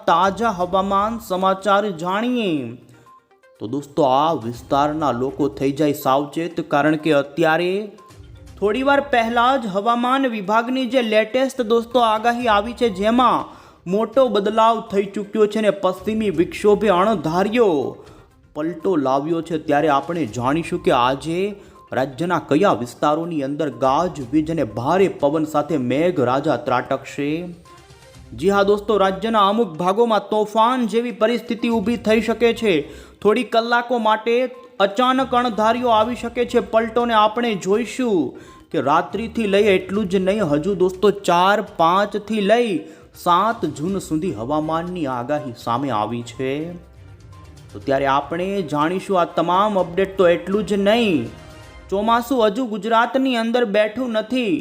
તાજા હવામાન સમાચાર જાણીએ તો દોસ્તો આ વિસ્તારના લોકો થઈ જાય સાવચેત, કારણ કે અત્યારે થોડીવાર પહેલાં જ હવામાન વિભાગની જે લેટેસ્ટ દોસ્તો આગાહી આવી છે, જેમાં મોટો બદલાવ થઈ ચૂક્યો છે ને પશ્ચિમી વિક્ષોભે અણધાર્યો પલટો લાવ્યો છે. ત્યારે આપણે જાણીશું કે આજે રાજ્યના કયા વિસ્તારોની અંદર ગાજવીજ અને ભારે પવન સાથે મેઘરાજા ત્રાટકશે. જી હા દોસ્તો, રાજ્યના અમુક ભાગોમાં તોફાન જેવી પરિસ્થિતિ ઊભી થઈ શકે છે. થોડી કલાકો માટે અચાનક અણધાર્યો આવી શકે છે પલટોને આપણે જોઈશું કે રાત્રિથી લઈ એટલું જ નહીં, હજુ દોસ્તો 4, 5 થી લઈ 7 જૂન સુધી હવામાનની આગાહી સામે આવી છે. તો ત્યારે આપણે જાણીશું આ તમામ અપડેટ. તો એટલું જ નહીં, ચોમાસું હજુ ગુજરાતની અંદર બેઠું નથી.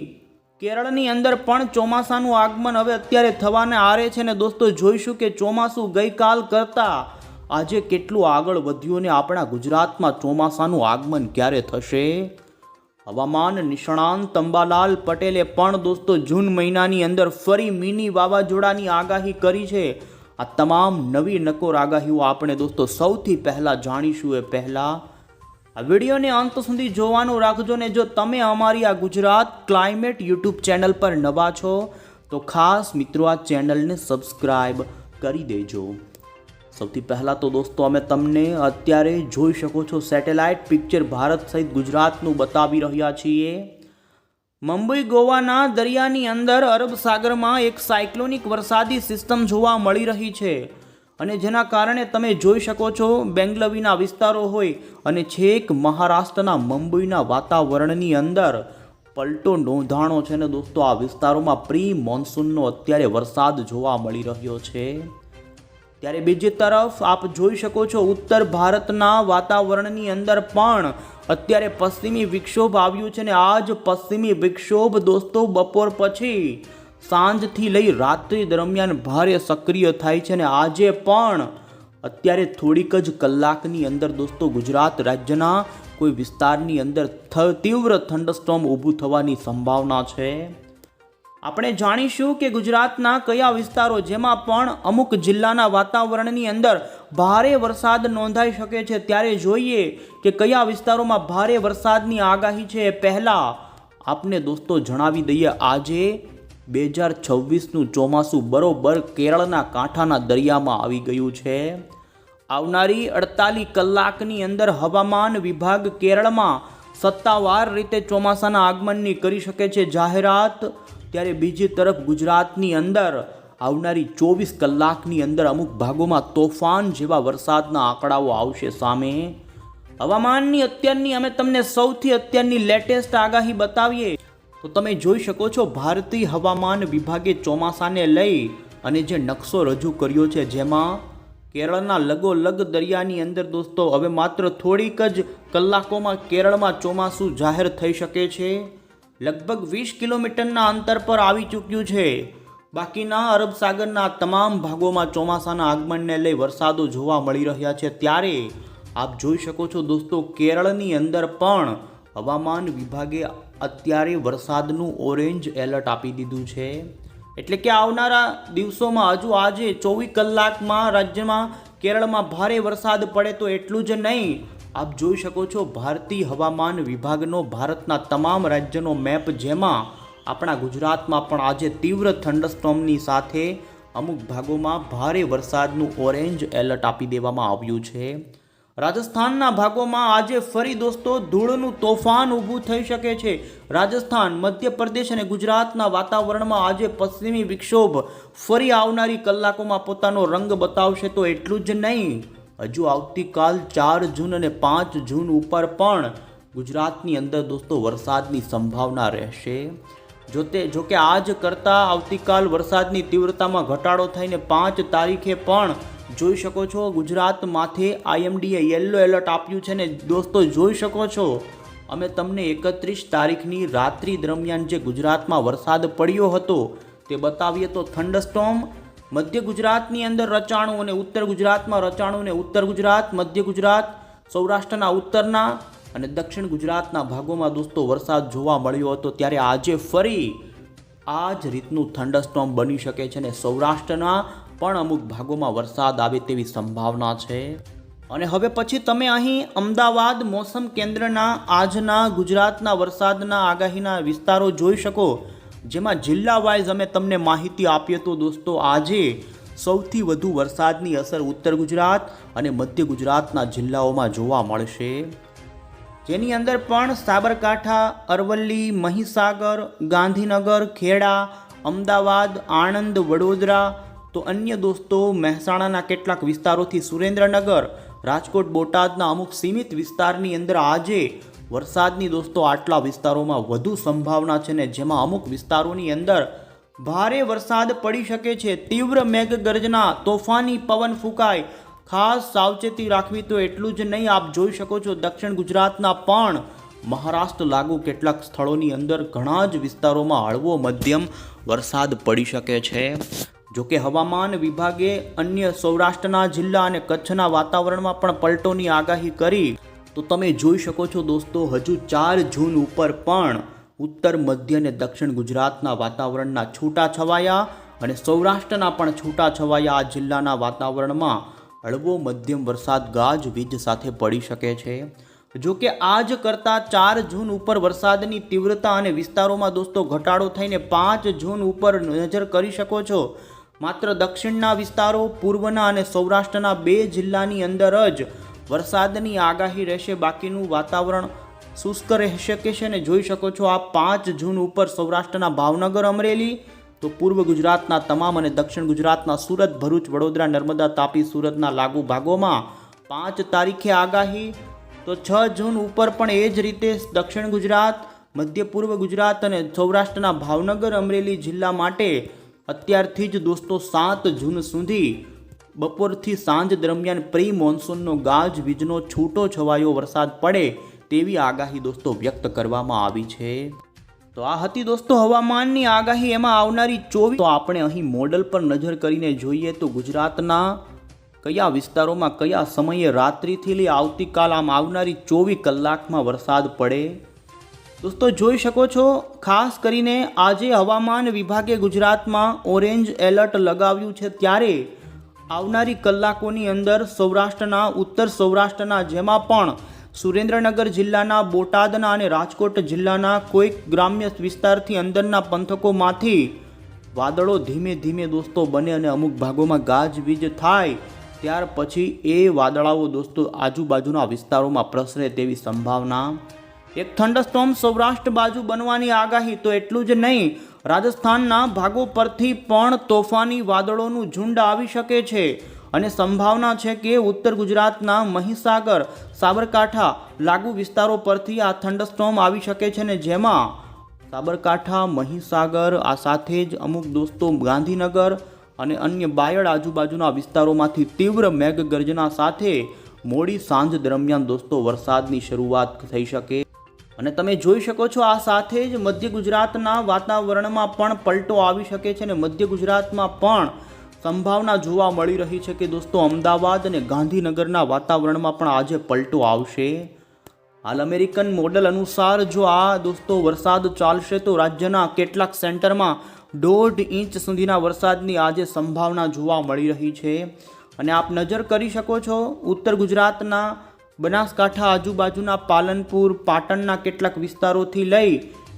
કેરળની અંદર પણ ચોમાસાનું આગમન હવે અત્યારે થવાને આરે છે ને દોસ્તો જોઈશું કે ચોમાસું ગઈકાલ કરતાં આજે કેટલું આગળ વધ્યું ને આપણા ગુજરાતમાં ચોમાસાનું આગમન ક્યારે થશે. હવામાન નિષ્ણાંત અંબાલાલ પટેલે પણ દોસ્તો જૂન મહિનાની અંદર ફરી મિની વાવાઝોડાની આગાહી કરી છે. આ તમામ નવી નકોર આગાહીઓ આપણે દોસ્તો સૌથી પહેલાં જાણીશું એ પહેલાં આ વિડીયોને અંત સુધી જોવાનું રાખજો ને જો તમે અમારી આ ગુજરાત ક્લાઇમેટ યુટ્યુબ ચેનલ પર નવા છો તો ખાસ મિત્રો આ ચેનલને સબસ્ક્રાઈબ કરી દેજો. સૌથી પહેલાં તો દોસ્તો અમે તમને અત્યારે જોઈ શકો છો સેટેલાઇટ પિક્ચર ભારત સહિત ગુજરાતનું બતાવી રહ્યા છીએ. મુંબઈ ગોવાના દરિયાની અંદર અરબ સાગરમાં એક સાયક્લોનિક વરસાદી સિસ્ટમ જોવા મળી રહી છે અને જેના કારણે તમે જોઈ શકો છો બેંગલવીના વિસ્તારો હોય અને છેક મહારાષ્ટ્રના મુંબઈના વાતાવરણની અંદર પલટો નોંધાણો છે ને દોસ્તો આ વિસ્તારોમાં પ્રી મોન્સૂનનો અત્યારે વરસાદ જોવા મળી રહ્યો છે. ત્યારે બીજી તરફ આપ જોઈ શકો છો ઉત્તર ભારતના વાતાવરણની અંદર પણ અત્યારે પશ્ચિમી વિક્ષોભ આવ્યું છે ને આ જ પશ્ચિમી વિક્ષોભ દોસ્તો બપોર પછી સાંજથી લઈ રાત્રિ દરમિયાન ભારે સક્રિય થાય છે અને આજે પણ અત્યારે થોડીક જ કલાકની અંદર દોસ્તો ગુજરાત રાજ્યના કોઈ વિસ્તારની અંદર તીવ્ર થંડરસ્ટોર્મ ઊભું થવાની સંભાવના છે. આપણે જાણીશું કે ગુજરાતના કયા વિસ્તારો જેમાં પણ અમુક જિલ્લાના વાતાવરણની અંદર ભારે વરસાદ નોંધાઈ શકે છે. ત્યારે જોઈએ કે કયા વિસ્તારોમાં ભારે વરસાદની આગાહી છે. પહેલાં આપને દોસ્તો જણાવી દઈએ, આજે 2026નું ચોમાસું બરોબર કેરળના કાંઠાના દરિયામાં આવી ગયું છે. આવનારી 48 કલાકની અંદર હવામાન વિભાગ કેરળમાં સત્તાવાર રીતે ચોમાસાના આગમનની કરી શકે છે જાહેરાત. ત્યારે બીજી તરફ ગુજરાતની અંદર આવનારી 24 કલાકની અંદર અમુક ભાગોમાં તોફાન જેવા વરસાદના આંકડાઓ આવશે સામે. હવામાનની અત્યારની અમે તમને સૌથી અત્યારની લેટેસ્ટ આગાહી બતાવીએ તો તમે જોઈ શકો છો ભારતીય હવામાન વિભાગે ચોમાસાને લઈ અને જે નકશો રજૂ કર્યો છે, જેમાં કેરળના લગોલગ દરિયાની અંદર દોસ્તો હવે માત્ર થોડીક જ કલાકોમાં કેરળમાં ચોમાસું જાહેર થઈ શકે છે. લગભગ 20 કિલોમીટરના અંતર પર આવી ચૂક્યું છે. બાકીના અરબ સાગરના તમામ ભાગોમાં ચોમાસાના આગમનને લઈ વરસાદો જોવા મળી રહ્યા છે. ત્યારે આપ જોઈ શકો છો દોસ્તો કેરળની અંદર પણ હવામાન વિભાગે અત્યારે વરસાદનું ઓરેન્જ એલર્ટ આપી દીધું છે. એટલે કે આવનારા દિવસોમાં હજુ આજે 24 કલાકમાં રાજ્યમાં કેરળમાં ભારે વરસાદ પડે તો એટલું જ નહીં, આપ જોઈ શકો છો ભારતીય હવામાન વિભાગનો ભારતના તમામ રાજ્યનો મેપ, જેમાં આપણા ગુજરાતમાં પણ આજે તીવ્ર થંડરસ્ટોર્મની સાથે અમુક ભાગોમાં ભારે વરસાદનું ઓરેન્જ એલર્ટ આપી દેવામાં આવ્યું છે. રાજસ્થાનના ભાગોમાં આજે ફરી દોસ્તો ધૂળનું તોફાન ઊભું થઈ શકે છે. રાજસ્થાન, મધ્યપ્રદેશ અને ગુજરાતના વાતાવરણમાં આજે પશ્ચિમી વિક્ષોભ ફરી આવનારી કલાકોમાં પોતાનો રંગ બતાવશે. તો એટલું જ નહીં, હજુ આવતીકાલ 4 જૂન અને 5 જૂન ઉપર પણ ગુજરાતની અંદર દોસ્તો વરસાદની સંભાવના રહેશે. જોકે આજ કરતાં આવતીકાલ વરસાદની તીવ્રતામાં ઘટાડો થઈને 5 તારીખે પણ જોઈ શકો છો ગુજરાત માથે IMDએ યલો એલર્ટ આપ્યું છે ને દોસ્તો જોઈ શકો છો અમે તમને 31 તારીખની રાત્રિ દરમિયાન જે ગુજરાતમાં વરસાદ પડ્યો હતો તે બતાવીએ તો થંડરસ્ટોર્મ મધ્ય ગુજરાતની અંદર રચાણું અને ઉત્તર ગુજરાતમાં રચાણું અને ઉત્તર ગુજરાત, મધ્ય ગુજરાત, સૌરાષ્ટ્રના ઉત્તરના અને દક્ષિણ ગુજરાતના ભાગોમાં દોસ્તો વરસાદ જોવા મળ્યો હતો. ત્યારે આજે ફરી આ જ રીતનું થંડરસ્ટોર્મ બની શકે છે અને સૌરાષ્ટ્રના પણ અમુક ભાગોમાં વરસાદ આવે તેવી સંભાવના છે. અને હવે પછી તમે અહીં અમદાવાદ મોસમ કેન્દ્રના આજના ગુજરાતના વરસાદના આગાહીના વિસ્તારો જોઈ શકો, જેમાં જિલ્લા વાઇઝ અમે તમને માહિતી આપીએ તો દોસ્તો આજે સૌથી વધુ વરસાદની અસર ઉત્તર ગુજરાત અને મધ્ય ગુજરાતના જિલ્લાઓમાં જોવા મળશે, જેની અંદર પણ સાબરકાંઠા, અરવલ્લી, મહીસાગર, ગાંધીનગર, ખેડા, અમદાવાદ, આણંદ, વડોદરા, તો અન્ય દોસ્તો મહેસાણાના કેટલાક વિસ્તારોથી સુરેન્દ્રનગર, રાજકોટ, બોટાદના અમુક સીમિત વિસ્તારની અંદર આજે વરસાદની દોસ્તો આટલા વિસ્તારોમાં વધુ સંભાવના છે ને જેમાં અમુક વિસ્તારોની અંદર ભારે વરસાદ પડી શકે છે. તીવ્ર મેઘગર્જના, તોફાની પવન ફૂંકાય, ખાસ સાવચેતી રાખવી. તો એટલું જ નહીં, આપ જોઈ શકો છો દક્ષિણ ગુજરાતના પણ મહારાષ્ટ્ર લાગુ કેટલાક સ્થળોની અંદર ઘણા જ વિસ્તારોમાં હળવો મધ્યમ વરસાદ પડી શકે છે. જોકે હવામાન વિભાગે અન્ય સૌરાષ્ટ્રના જિલ્લા અને કચ્છના વાતાવરણમાં પણ પલટોની આગાહી કરી. તો તમે જોઈ શકો છો દોસ્તો હજુ 4 જૂન ઉપર પણ ઉત્તર, મધ્ય અને દક્ષિણ ગુજરાતના વાતાવરણના છૂટાછવાયા અને સૌરાષ્ટ્રના પણ છૂટાછવાયા આ જિલ્લાના વાતાવરણમાં હળવો મધ્યમ વરસાદ ગાજવીજ સાથે પડી શકે છે. જો કે આજ કરતાં 4 જૂન ઉપર વરસાદની તીવ્રતા અને વિસ્તારોમાં દોસ્તો ઘટાડો થઈને 5 જૂન ઉપર નજર કરી શકો છો. માત્ર દક્ષિણના વિસ્તારો, પૂર્વના અને સૌરાષ્ટ્રના 2 જિલ્લાની અંદર જ વરસાદની આગાહી રહેશે. બાકીનું વાતાવરણ શુષ્ક રહી શકે છે અને જોઈ શકો છો આ 5 જૂન ઉપર સૌરાષ્ટ્રના ભાવનગર, અમરેલી, તો પૂર્વ ગુજરાતના તમામ અને દક્ષિણ ગુજરાતના સુરત, ભરૂચ, વડોદરા, નર્મદા, તાપી, સુરતના લાગુ ભાગોમાં 5 તારીખે આગાહી. તો 6 જૂન ઉપર પણ એ જ રીતે દક્ષિણ ગુજરાત, મધ્ય પૂર્વ ગુજરાત અને સૌરાષ્ટ્રના ભાવનગર, અમરેલી જિલ્લા માટે અત્યારથી જ દોસ્તો 7 જૂન સુધી બપોરથી સાંજ દરમિયાન પ્રી મોન્સૂનનો ગાજવીજનો છૂટો છવાયો વરસાદ પડે તેવી આગાહી દોસ્તો વ્યક્ત કરવામાં આવી છે. તો આ હતી દોસ્તો હવામાનની આગાહી. એમાં આવનારી 24 તો આપણે અહીં મોડલ પર નજર કરીને જોઈએ તો ગુજરાતના કયા વિસ્તારોમાં કયા સમયે રાત્રિથી લઈ આવતીકાલ આમ આવનારી 24 કલાકમાં વરસાદ પડે. દોસ્તો જોઈ શકો છો ખાસ કરીને આજે હવામાન વિભાગે ગુજરાતમાં ઓરેન્જ એલર્ટ લગાવ્યું છે, ત્યારે આવનારી કલાકોની અંદર સૌરાષ્ટ્રના, ઉત્તર સૌરાષ્ટ્રના, જેમાં પણ સુરેન્દ્રનગર જિલ્લાના, બોટાદના અને રાજકોટ જિલ્લાના કોઈક ગ્રામ્ય વિસ્તારથી અંદરના પંથકોમાંથી વાદળો ધીમે ધીમે દોસ્તો બને અને અમુક ભાગોમાં ગાજવીજ થાય. ત્યાર પછી એ વાદળાઓ દોસ્તો આજુબાજુના વિસ્તારોમાં પ્રસરે તેવી સંભાવના. એક થંડરસ્ટોર્મ સૌરાષ્ટ્ર બાજુ બનવાની આગાહી. તો એટલું જ નહીં, રાજસ્થાનના ભાગો પરથી પણ તોફાની વાદળોનું ઝુંડ આવી શકે છે અને સંભાવના છે કે ઉત્તર ગુજરાતના મહીસાગર, સાબરકાંઠા લાગુ વિસ્તારો પરથી આ થંડરસ્ટોર્મ આવી શકે છે ને જેમાં સાબરકાંઠા, મહીસાગર, આ સાથે જ અમુક દોસ્તો ગાંધીનગર અને અન્ય બાયડ આજુબાજુના વિસ્તારોમાંથી તીવ્ર મેઘગર્જના સાથે મોડી સાંજ દરમિયાન દોસ્તો વરસાદની શરૂઆત થઈ શકે. અને તમે જોઈ શકો છો આ સાથે જ મધ્ય ગુજરાતના વાતાવરણમાં પણ પલટો આવી શકે છે અને મધ્ય ગુજરાતમાં પણ સંભાવના જોવા મળી રહી છે કે દોસ્તો અમદાવાદ અને ગાંધીનગરના વાતાવરણમાં પણ આજે પલટો આવશે. હાલ અમેરિકન મોડલ અનુસાર જો આ દોસ્તો વરસાદ ચાલશે તો રાજ્યના કેટલાક સેન્ટરમાં 1.5 ઇંચ સુધીના વરસાદની આજે સંભાવના જોવા મળી રહી છે. અને આપ નજર કરી શકો છો ઉત્તર ગુજરાતના બનાસકાંઠા આજુબાજુના પાલનપુર, પાટણના કેટલાક વિસ્તારોથી લઈ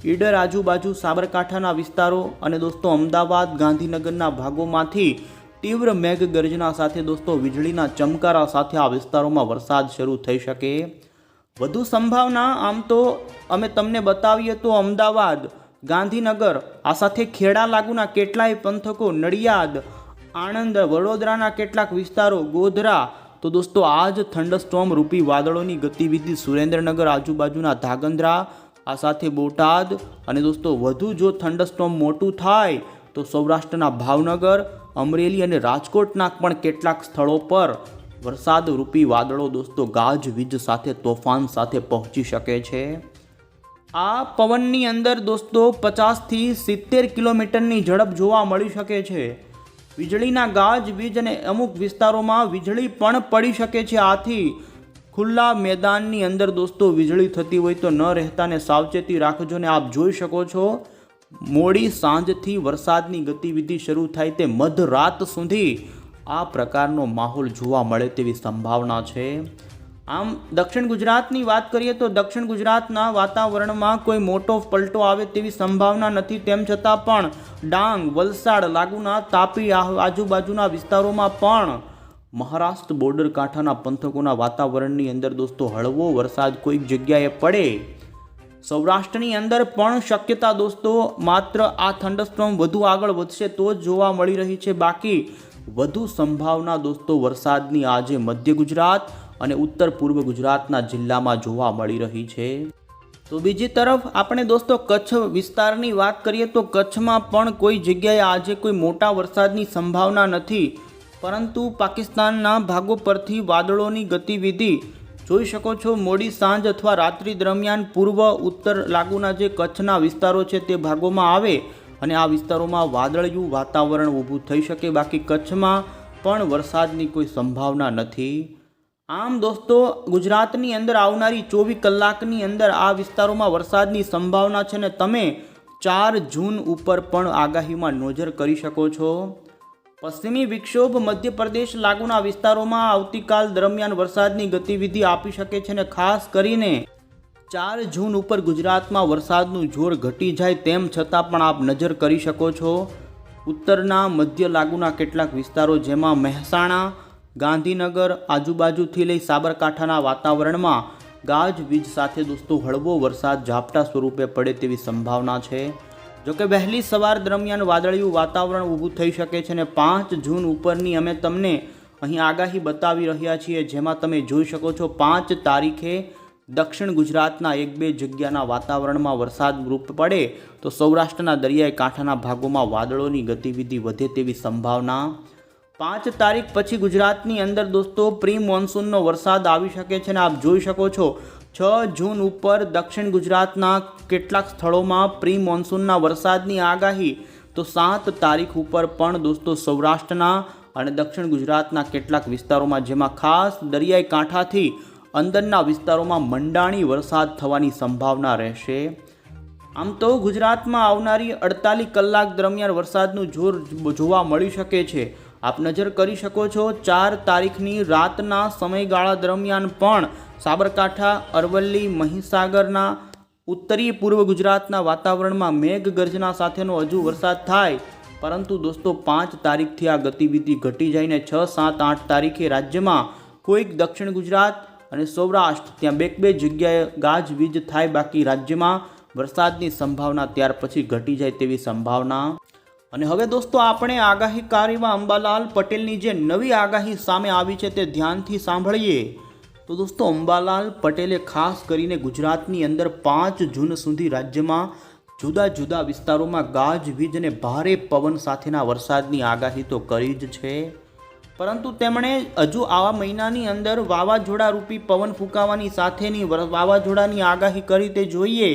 ઈડર આજુબાજુ, સાબરકાંઠાના વિસ્તારો અને દોસ્તો અમદાવાદ, ગાંધીનગરના ભાગોમાંથી તીવ્ર મેઘગર્જના સાથે દોસ્તો વીજળીના ચમકારા સાથે આ વિસ્તારોમાં વરસાદ શરૂ થઈ શકે. વધુ સંભાવના આમ તો અમે તમને બતાવીએ તો અમદાવાદ, ગાંધીનગર, આ સાથે ખેડા લાગુના કેટલાય પંથકો, નડિયાદ, આણંદ, વડોદરાના કેટલાક વિસ્તારો, ગોધરા, તો દોસ્તો આ જ થંડરસ્ટોર્મ રૂપી વાદળોની ગતિવિધિ સુરેન્દ્રનગર આજુબાજુના ધાંગધ્રા, આ સાથે બોટાદ અને દોસ્તો વધુ જો થંડરસ્ટોર્મ મોટું થાય તો સૌરાષ્ટ્રના ભાવનગર, અમરેલી અને રાજકોટના પણ કેટલાક સ્થળો પર વરસાદ રૂપી વાદળો દોસ્તો ગાજવીજ સાથે તોફાન સાથે પહોંચી શકે છે. આ પવનની અંદર દોસ્તો 50થી 70 કિલોમીટરની ઝડપ જોવા મળી શકે છે. વીજળીના ગાજવીજ અને અમુક વિસ્તારોમાં વીજળી પણ પડી શકે છે. આથી ખુલ્લા મેદાનની અંદર દોસ્તો વીજળી થતી હોય તો ન રહેતા ને સાવચેતી રાખજો. ને આપ જોઈ શકો છો મોડી સાંજથી વરસાદની ગતિવિધિ શરૂ થાય તે મધરાત સુધી આ પ્રકારનો માહોલ જોવા મળે તેવી સંભાવના છે. આમ દક્ષિણ ગુજરાતની વાત કરીએ તો દક્ષિણ ગુજરાતના વાતાવરણમાં કોઈ મોટો પલટો આવે તેવી સંભાવના નથી. તેમ છતાં પણ ડાંગ, વલસાડ લાગુના તાપી આજુબાજુના વિસ્તારોમાં પણ મહારાષ્ટ્ર બોર્ડર કાંઠાના પંથકોના વાતાવરણની અંદર દોસ્તો હળવો વરસાદ કોઈક જગ્યાએ પડે. સૌરાષ્ટ્રની અંદર પણ શક્યતા દોસ્તો માત્ર આ થંડરસ્ટોર્મ વધુ આગળ વધશે તો જ જોવા મળી રહી છે. બાકી વધુ સંભાવના દોસ્તો વરસાદની આજે મધ્ય ગુજરાત અને ઉત્તર પૂર્વ ગુજરાતના જિલ્લામાં જોવા મળી રહી છે. તો બીજી તરફ આપણે દોસ્તો કચ્છ વિસ્તારની વાત કરીએ તો કચ્છમાં પણ કોઈ જગ્યાએ આજે કોઈ મોટા વરસાદની સંભાવના નથી. પરંતુ પાકિસ્તાનના ભાગો પરથી વાદળોની ગતિવિધિ જોઈ શકો છો. મોડી સાંજ અથવા રાત્રિ દરમિયાન પૂર્વ ઉત્તર લાગુના જે કચ્છના વિસ્તારો છે તે ભાગોમાં આવે અને આ વિસ્તારોમાં વાદળિયું વાતાવરણ ઊભું થઈ શકે. બાકી કચ્છમાં પણ વરસાદની કોઈ સંભાવના નથી. આમ દોસ્તો ગુજરાતની અંદર આવનારી 24 કલાકની અંદર આ વિસ્તારોમાં વરસાદની સંભાવના છે ને તમે 4 જૂન ઉપર પણ આગાહીમાં નજર કરી શકો છો. પશ્ચિમી વિક્ષોભ મધ્યપ્રદેશ લાગુના વિસ્તારોમાં આવતીકાલ દરમિયાન વરસાદની ગતિવિધિ આપી શકે છે ને ખાસ કરીને 4 જૂન ઉપર ગુજરાતમાં વરસાદનું જોર ઘટી જાય તેમ છતાં પણ આપ નજર કરી શકો છો. ઉત્તરના મધ્ય લાગુના કેટલાક વિસ્તારો જેમાં મહેસાણા, ગાંધીનગર આજુબાજુથી લઈ સાબરકાંઠાના વાતાવરણમાં ગાજવીજ સાથે દોસ્તો હળવો વરસાદ ઝાપટા સ્વરૂપે પડે તેવી સંભાવના છે. જોકે વહેલી સવાર દરમિયાન વાદળિયું વાતાવરણ ઊભું થઈ શકે છે અને 5 જૂન ઉપરની અમે તમને અહીં આગાહી બતાવી રહ્યા છીએ. જેમાં તમે જોઈ શકો છો 5 તારીખે દક્ષિણ ગુજરાતના 1-2 જગ્યાના વાતાવરણમાં વરસાદ રૂપ પડે તો સૌરાષ્ટ્રના દરિયાઈ કાંઠાના ભાગોમાં વાદળોની ગતિવિધિ વધે તેવી સંભાવના. 5 તારીખ પછી ગુજરાતની અંદર દોસ્તો પ્રી મોન્સૂનનો વરસાદ આવી શકે છે અને આપ જોઈ શકો છો 6 જૂન ઉપર દક્ષિણ ગુજરાતના કેટલાક સ્થળોમાં પ્રી મોન્સૂનના વરસાદની આગાહી. તો 7 તારીખ ઉપર પણ દોસ્તો સૌરાષ્ટ્રના અને દક્ષિણ ગુજરાતના કેટલાક વિસ્તારોમાં જેમાં ખાસ દરિયાઈ કાંઠાથી અંદરના વિસ્તારોમાં મંડાણી વરસાદ થવાની સંભાવના રહેશે. આમ તો ગુજરાતમાં આવનારી 48 કલાક દરમિયાન વરસાદનું જોર જોવા મળી શકે છે. આપ નજર કરી શકો છો 4 તારીખની રાતના સમયગાળા દરમિયાન પણ સાબરકાંઠા, અરવલ્લી, મહીસાગરના ઉત્તરી પૂર્વ ગુજરાતના વાતાવરણમાં મેઘગર્જના સાથેનો હજુ વરસાદ થાય. પરંતુ દોસ્તો 5 તારીખથી આ ગતિવિધિ ઘટી જઈને 6, 7, 8 તારીખે રાજ્યમાં કોઈક દક્ષિણ ગુજરાત અને સૌરાષ્ટ્ર ત્યાં 2 જગ્યાએ ગાજવીજ થાય. બાકી રાજ્યમાં વરસાદની સંભાવના ત્યાર પછી ઘટી જાય તેવી સંભાવના. અને હવે દોસ્તો આપણે આગાહીકાર એવા અંબાલાલ પટેલની જે નવી આગાહી સામે આવી છે તે ધ્યાનથી સાંભળીએ. તો દોસ્તો અંબાલાલ પટેલે ખાસ કરીને ગુજરાતની અંદર 5 જૂન સુધી રાજ્યમાં જુદા જુદા વિસ્તારોમાં ગાજવીજ અને ભારે પવન સાથેના વરસાદની આગાહી તો કરી જ છે. પરંતુ તેમણે હજુ આવા મહિનાની અંદર વાવાઝોડા રૂપી પવન ફૂંકાવાની સાથેની વાવાઝોડાની આગાહી કરી તે જોઈએ.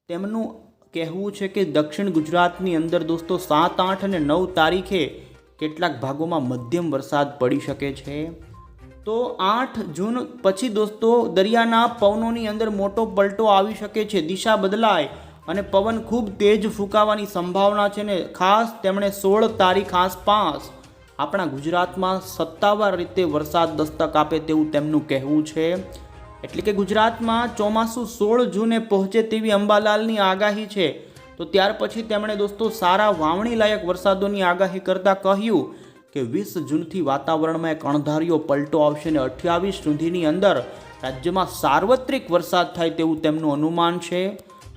તેમનું કહેવું છે કે દક્ષિણ ગુજરાતની અંદર દોસ્તો 7, 8 અને 9 તારીખે કેટલાક ભાગોમાં મધ્યમ વરસાદ પડી શકે છે. તો 8 જૂન પછી દોસ્તો દરિયાના પવનોની અંદર મોટો પલટો આવી શકે છે. દિશા બદલાય અને પવન ખૂબ તેજ ફૂંકાવાની સંભાવના છે ને ખાસ તેમણે 16 તારીખ આસપાસ આપણા ગુજરાતમાં સત્તાવાર રીતે વરસાદ દસ્તક આપે તેવું તેમનું કહેવું છે. એટલે કે ગુજરાતમાં ચોમાસું 16 જૂને પહોંચે તેવી અંબાલાલની આગાહી છે. તો ત્યાર પછી તેમણે દોસ્તો સારા વાવણી લાયક વરસાદોની આગાહી કરતાં કહ્યું કે 20 જૂનથી વાતાવરણમાં એક અણધાર્યો પલટો આવશે અને 28 સુધીની અંદર રાજ્યમાં સાર્વત્રિક વરસાદ થાય તેવું તેમનું અનુમાન છે.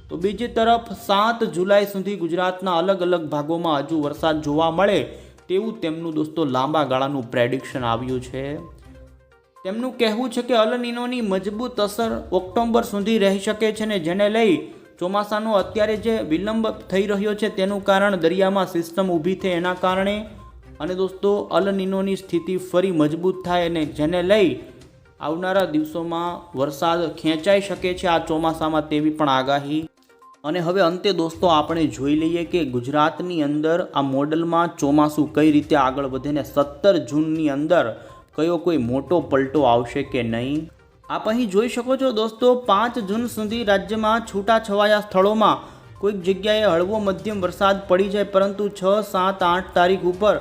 તો બીજી તરફ 7 જુલાઈ સુધી ગુજરાતના અલગ અલગ ભાગોમાં હજુ વરસાદ જોવા મળે તેવું તેમનું દોસ્તો લાંબા ગાળાનું પ્રેડિક્શન આવ્યું છે. તેમનું કહેવું છે કે અલ નીનોની મજબૂત અસર ઓક્ટોબર સુધી રહી શકે છે ને જેને લઈ ચોમાસાનો અત્યારે જે વિલંબ થઈ રહ્યો છે તેનું કારણ દરિયામાં સિસ્ટમ ઊભી થઈ એના કારણે અને દોસ્તો અલ નીનોની સ્થિતિ ફરી મજબૂત થાય અને જેને લઈ આવનારા દિવસોમાં વરસાદ ખેંચાઈ શકે છે આ ચોમાસામાં તેવી પણ આગાહી. અને હવે અંતે દોસ્તો આપણે જોઈ લઈએ કે ગુજરાતની અંદર આ મોડલમાં ચોમાસું કઈ રીતે આગળ વધે ને 17 જૂનની અંદર કયો કોઈ મોટો પલટો આવશે કે નહીં. આપ અહીં જોઈ શકો છો દોસ્તો 5 જૂન સુધી રાજ્યમાં છૂટાછવાયા સ્થળોમાં કોઈક જગ્યાએ હળવો મધ્યમ વરસાદ પડી જાય, પરંતુ 6, 7, 8 તારીખ ઉપર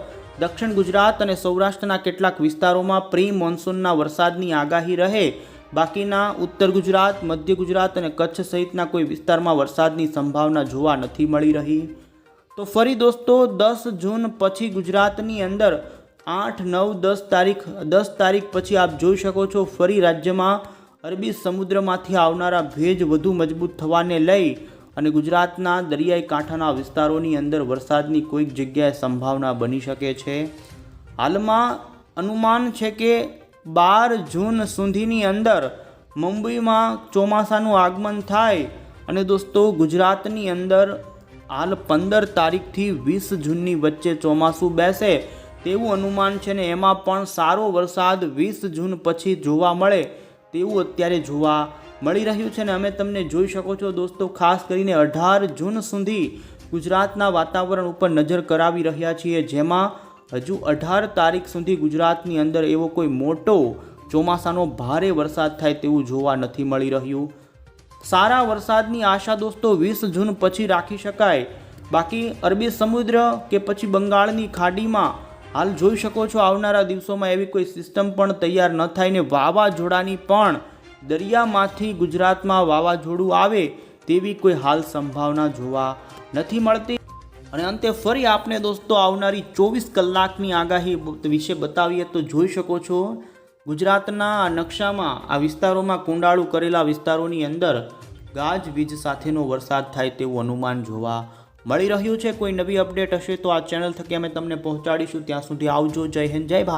દક્ષિણ ગુજરાત અને સૌરાષ્ટ્રના કેટલાક વિસ્તારોમાં પ્રી મોન્સૂનના વરસાદની આગાહી રહે. બાકીના ઉત્તર ગુજરાત, મધ્ય ગુજરાત અને કચ્છ સહિતના કોઈ વિસ્તારમાં વરસાદની સંભાવના જોવા નથી મળી રહી. તો ફરી દોસ્તો 10 જૂન પછી ગુજરાતની અંદર 8, 9, 10 તારીખ પછી આપ જોઈ શકો છો ફરી રાજ્યમાં અરબી સમુદ્રમાંથી આવનારા ભેજ વધુ મજબૂત થવાને લઈ અને ગુજરાતના દરિયાઈ કાંઠાના વિસ્તારોની અંદર વરસાદની કોઈક જગ્યાએ સંભાવના બની શકે છે. હાલમાં અનુમાન છે કે 12 જૂન સુધીની અંદર મુંબઈમાં ચોમાસાનું આગમન થાય અને દોસ્તો ગુજરાતની અંદર હાલ 15 તારીખથી 20 જૂનની વચ્ચે ચોમાસું બેસે તેવું અનુમાન છે ને એમાં પણ સારો વરસાદ 20 જૂન પછી જોવા મળે તેવું અત્યારે જોવા મળી રહ્યું છે. ને અમે તમને જોઈ શકો છો દોસ્તો, ખાસ કરીને 18 જૂન સુધી ગુજરાતના વાતાવરણ ઉપર નજર કરાવી રહ્યા છીએ, જેમાં હજુ 18 તારીખ સુધી ગુજરાતની અંદર એવો કોઈ મોટો ચોમાસાનો ભારે વરસાદ થાય તેવું જોવા નથી મળી રહ્યું. સારા વરસાદની આશા દોસ્તો 20 જૂન પછી રાખી શકાય. બાકી અરબી સમુદ્ર કે પછી બંગાળની ખાડીમાં હાલ જોઈ શકો છો આવનારા દિવસોમાં એવી કોઈ સિસ્ટમ પણ તૈયાર ન થાય ને વાવાઝોડાની પણ દરિયામાંથી ગુજરાતમાં વાવાઝોડું આવે તેવી કોઈ હાલ સંભાવના જોવા નથી મળતી. અને અંતે ફરી આપને દોસ્તો આવનારી 24 કલાકની આગાહી વિશે બતાવીએ તો જોઈ શકો છો ગુજરાતના નકશામાં આ વિસ્તારોમાં કુંડાળું કરેલા વિસ્તારોની અંદર ગાજવીજ સાથેનો વરસાદ થાય તેવું અનુમાન જોવા મળી રહ્યું છે. કોઈ નવી અપડેટ હશે તો આ ચેનલ થકી અમે તમને પહોંચાડીશું. ત્યાં સુધી આવજો. જય હિન્દ, જય ભારત.